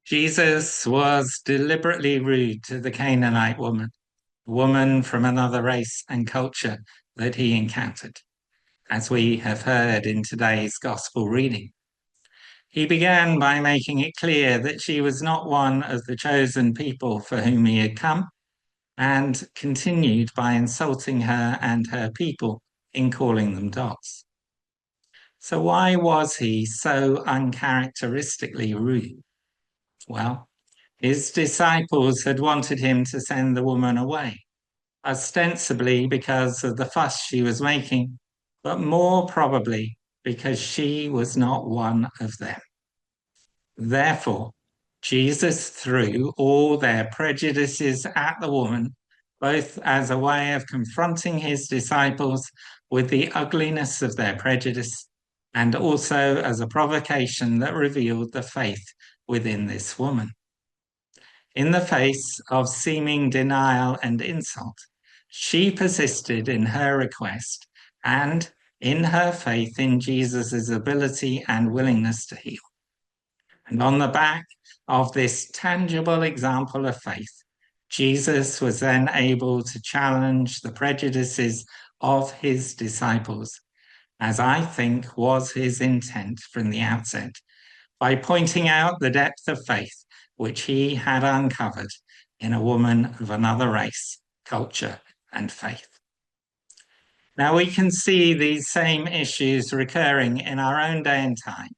Jesus was deliberately rude to the Canaanite woman, a woman from another race and culture that he encountered, as we have heard in today's gospel reading. He began by making it clear that she was not one of the chosen people for whom he had come, and continued by insulting her and her people in calling them dogs. So why was he so uncharacteristically rude? Well, his disciples had wanted him to send the woman away, ostensibly because of the fuss she was making, but more probably because she was not one of them. Therefore, Jesus threw all their prejudices at the woman, both as a way of confronting his disciples with the ugliness of their prejudice, and also as a provocation that revealed the faith within this woman. In the face of seeming denial and insult, she persisted in her request and in her faith in Jesus' ability and willingness to heal. And on the back of this tangible example of faith, Jesus was then able to challenge the prejudices of his disciples, as I think was his intent from the outset, by pointing out the depth of faith which he had uncovered in a woman of another race, culture, and faith. Now we can see these same issues recurring in our own day and time,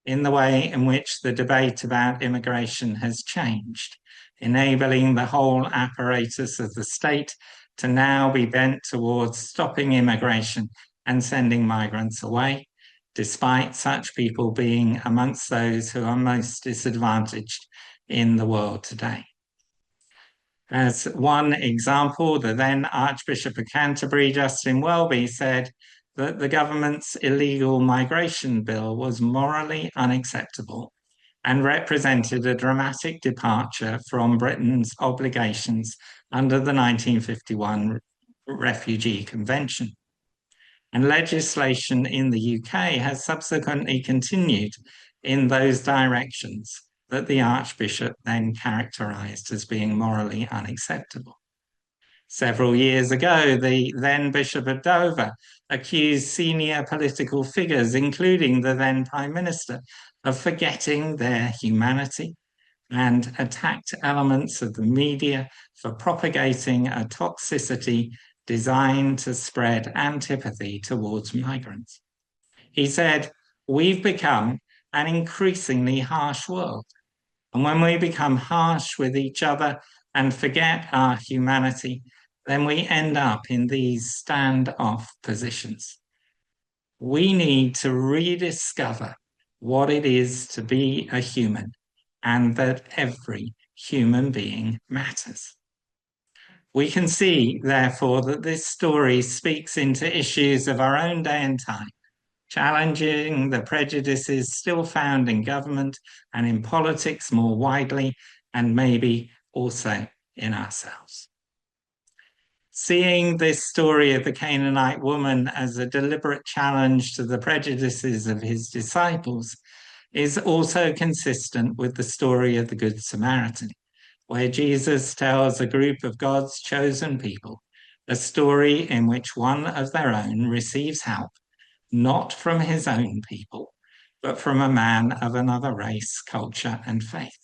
in the way in which the debate about immigration has changed, enabling the whole apparatus of the state to now be bent towards stopping immigration and sending migrants away, despite such people being amongst those who are most disadvantaged in the world today. As one example, the then Archbishop of Canterbury, Justin Welby, said that the government's illegal migration bill was morally unacceptable and represented a dramatic departure from Britain's obligations under the 1951 Refugee Convention. And legislation in the UK has subsequently continued in those directions that the Archbishop then characterised as being morally unacceptable. Several years ago, the then Bishop of Dover accused senior political figures, including the then Prime Minister, of forgetting their humanity and attacked elements of the media for propagating a toxicity designed to spread antipathy towards migrants. He said, "We've become an increasingly harsh world. And when we become harsh with each other and forget our humanity, then we end up in these standoff positions. We need to rediscover what it is to be a human and that every human being matters." We can see, therefore, that this story speaks into issues of our own day and time, challenging the prejudices still found in government and in politics more widely, and maybe also in ourselves. Seeing this story of the Canaanite woman as a deliberate challenge to the prejudices of his disciples is also consistent with the story of the Good Samaritan, where Jesus tells a group of God's chosen people a story in which one of their own receives help, not from his own people, but from a man of another race, culture, and faith.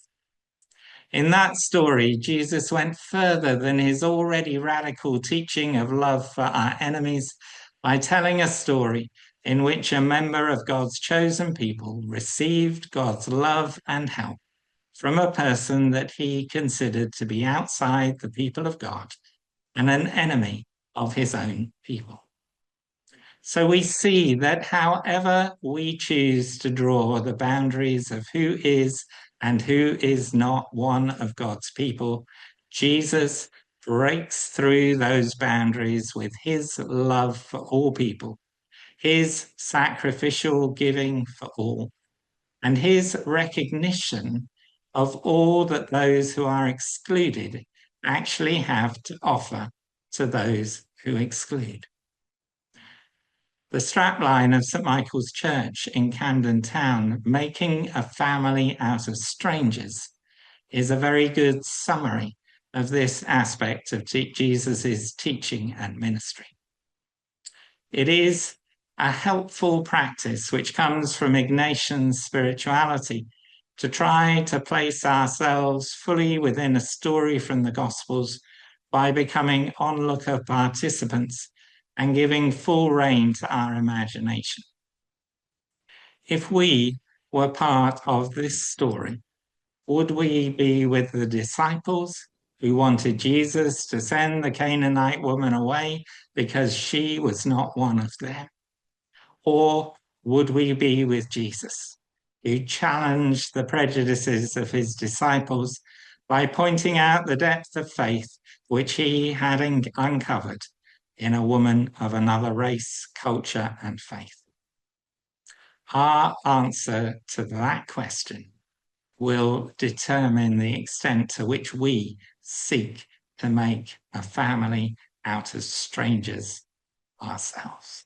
In that story, Jesus went further than his already radical teaching of love for our enemies by telling a story in which a member of God's chosen people received God's love and help from a person that he considered to be outside the people of God and an enemy of his own people. So we see that however we choose to draw the boundaries of who is and who is not one of God's people, Jesus breaks through those boundaries with his love for all people, his sacrificial giving for all, and his recognition of all that those who are excluded actually have to offer to those who exclude. The strapline of St. Michael's Church in Camden Town, "Making a family out of strangers," is a very good summary of this aspect of Jesus' teaching and ministry. It is a helpful practice which comes from Ignatian spirituality to try to place ourselves fully within a story from the Gospels by becoming onlooker participants and giving full rein to our imagination. If we were part of this story, would we be with the disciples who wanted Jesus to send the Canaanite woman away because she was not one of them? Or would we be with Jesus, who challenged the prejudices of his disciples by pointing out the depth of faith which he had uncovered in a woman of another race, culture, and faith? Our answer to that question will determine the extent to which we seek to make a family out of strangers ourselves.